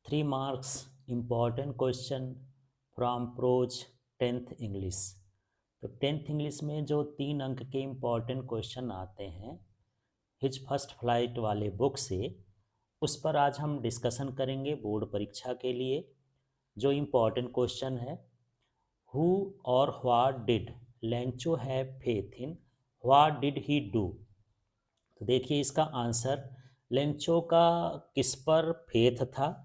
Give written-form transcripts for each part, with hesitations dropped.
3 marks important question from prose 10th English. तो 10th English में जो 3 अंक के इम्पॉर्टेंट क्वेश्चन आते हैं हिज फर्स्ट फ्लाइट वाले बुक से, उस पर आज हम डिस्कशन करेंगे बोर्ड परीक्षा के लिए। जो इम्पॉर्टेंट क्वेश्चन है, हु और what did Lencho have faith in, what did he do. तो देखिए इसका आंसर, लेंचो का किस पर फेथ था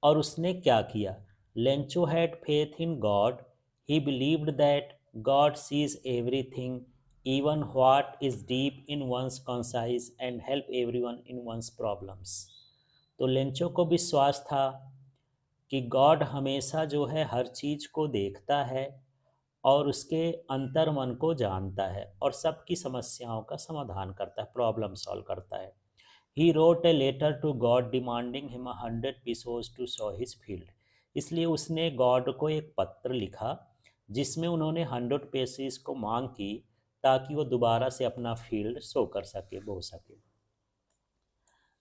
और उसने क्या किया। Lencho had faith in God, he believed that God sees everything, even what is deep in one's conscience and help everyone in one's problems. तो लेंचो को विश्वास था कि गॉड हमेशा जो है हर चीज़ को देखता है और उसके अंतर मन को जानता है और सबकी समस्याओं का समाधान करता है, प्रॉब्लम सॉल्व करता है। He wrote a letter to God demanding him 100 pesos to sow his field. इसलिए उसने गॉड को एक पत्र लिखा जिसमें उन्होंने 100 पेसेस को मांग की ताकि वो दोबारा से अपना फील्ड शो कर सके, बो सके।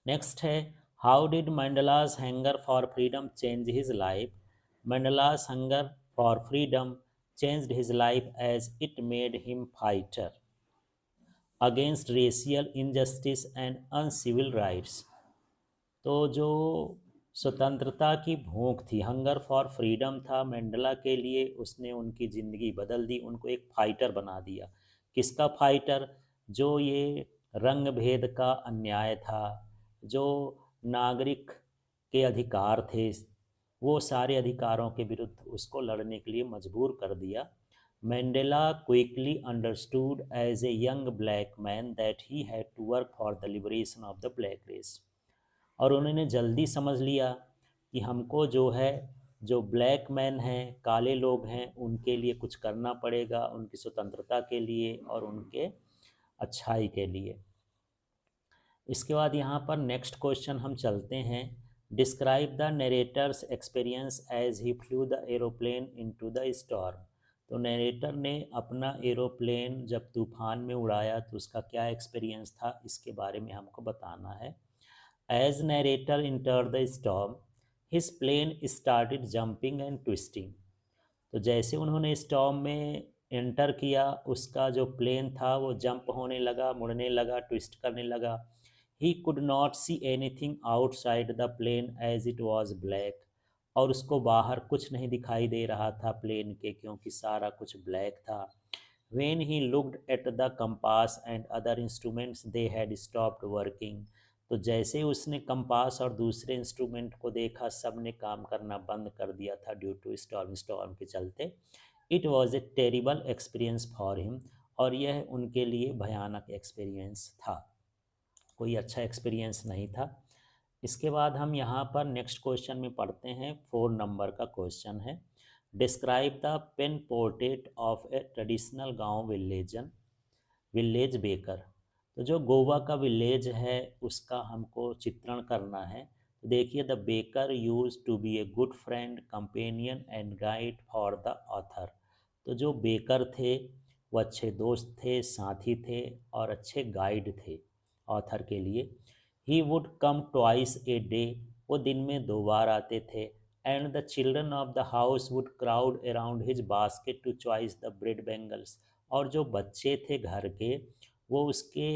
नेक्स्ट है, how did Mandela's hunger for freedom change his life. Mandela's hunger for freedom changed his life as it made him fighter against racial injustice and uncivil rights। तो जो स्वतंत्रता की भूख थी, हंगर फॉर फ्रीडम था Mandela के लिए, उसने उनकी ज़िंदगी बदल दी, उनको एक फाइटर बना दिया। किसका फाइटर? जो ये रंग भेद का अन्याय था, जो नागरिक के अधिकार थे, वो सारे अधिकारों के विरुद्ध उसको लड़ने के लिए मजबूर कर दिया। Mandela quickly understood as a young black man that he had to work for the liberation of the black race। और उन्होंने जल्दी समझ लिया कि हमको जो है, जो ब्लैक मैन हैं, काले लोग हैं, उनके लिए कुछ करना पड़ेगा, उनकी स्वतंत्रता के लिए और उनके अच्छाई के लिए। इसके बाद यहाँ पर नेक्स्ट क्वेश्चन हम चलते हैं, describe the narrator's experience as he flew the aeroplane into the storm. तो नरेटर ने अपना एरोप्लेन जब तूफान में उड़ाया तो उसका क्या एक्सपीरियंस था, इसके बारे में हमको बताना है। As narrator entered the storm, his plane started jumping and twisting। तो जैसे उन्होंने स्टॉर्म में एंटर किया, उसका जो प्लेन था वो जंप होने लगा, मुड़ने लगा, ट्विस्ट करने लगा। He could not see anything outside the plane as it was black. और उसको बाहर कुछ नहीं दिखाई दे रहा था प्लेन के, क्योंकि सारा कुछ ब्लैक था। When he looked at the compass and other instruments, they had stopped working। तो जैसे ही उसने कंपास और दूसरे इंस्ट्रूमेंट को देखा, सब ने काम करना बंद कर दिया था ड्यू टू स्टॉर्म के चलते। It was a terrible experience for him. और यह उनके लिए भयानक एक्सपीरियंस था, कोई अच्छा एक्सपीरियंस नहीं था। इसके बाद हम यहाँ पर नेक्स्ट क्वेश्चन में पढ़ते हैं, 4 नंबर का क्वेश्चन है, describe the pen portrait of a traditional गांव विलेज बेकर। तो जो गोवा का विलेज है उसका हमको चित्रण करना है। तो देखिए, the baker use to be a good friend, companion and guide for the author. तो जो बेकर थे वो अच्छे दोस्त थे, साथी थे और अच्छे गाइड थे ऑथर के लिए। He would come twice a day, वो दिन में 2 बार आते थे। And the children of the house would crowd around his basket to choice the bread bangles. और जो बच्चे थे घर के, वो उसके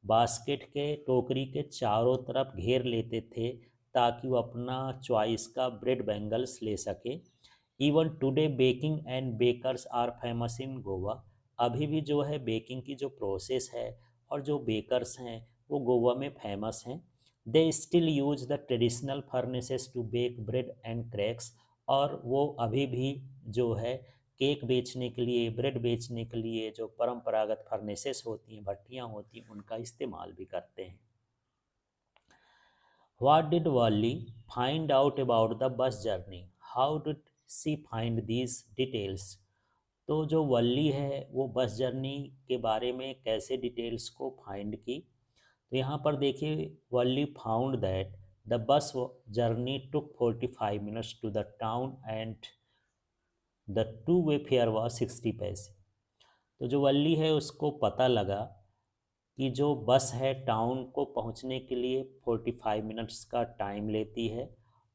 बास्केट के, टोकरी के चारों तरफ घेर लेते थे ताकि वो अपना चॉइस का ब्रेड बैंगल्स ले सके। Even today baking and bakers are famous in Goa. अभी भी जो है बेकिंग की जो प्रोसेस है और जो बेकर्स हैं वो गोवा में फेमस हैं। They still use the traditional furnaces to bake bread and cracks. और वो अभी भी जो है केक बेचने के लिए, ब्रेड बेचने के लिए जो परंपरागत फर्नेसेस होती हैं, भट्टियाँ होती हैं, उनका इस्तेमाल भी करते हैं। What did Wally find out about the bus journey? How did she find these details? तो जो वल्ली है वो बस जर्नी के बारे में कैसे डिटेल्स को फाइंड की। तो यहाँ पर देखिए, Valli found that the bus journey took 45 minutes to the town and the two way fare was 60 पैसे। तो जो वल्ली है उसको पता लगा कि जो बस है टाउन को पहुंचने के लिए 45 मिनट्स का टाइम लेती है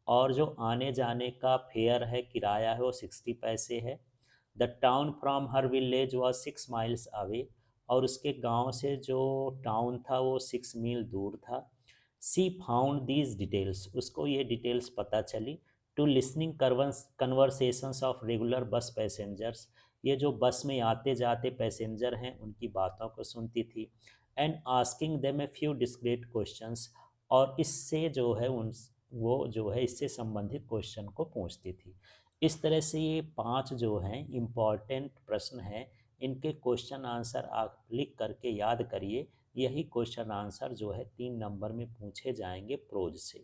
और जो आने जाने का फेयर है, किराया है, वो 60 पैसे है। The town from her village was 6 miles away, और उसके गांव से जो टाउन था वो 6 मील दूर था। सी फाउंड दीज डिटेल्स, उसको ये डिटेल्स पता चली। To listening conversations of regular bus passengers, ये जो बस में आते जाते पैसेंजर हैं उनकी बातों को सुनती थी। And asking them a few discrete questions, और इससे जो है उन वो जो है इससे संबंधित क्वेश्चन को पूछती थी। इस तरह से ये 5 जो हैं इम्पॉर्टेंट प्रश्न हैं, इनके क्वेश्चन आंसर आप लिख करके याद करिए। यही क्वेश्चन आंसर जो है 3 नंबर में पूछे जाएंगे प्रोज से।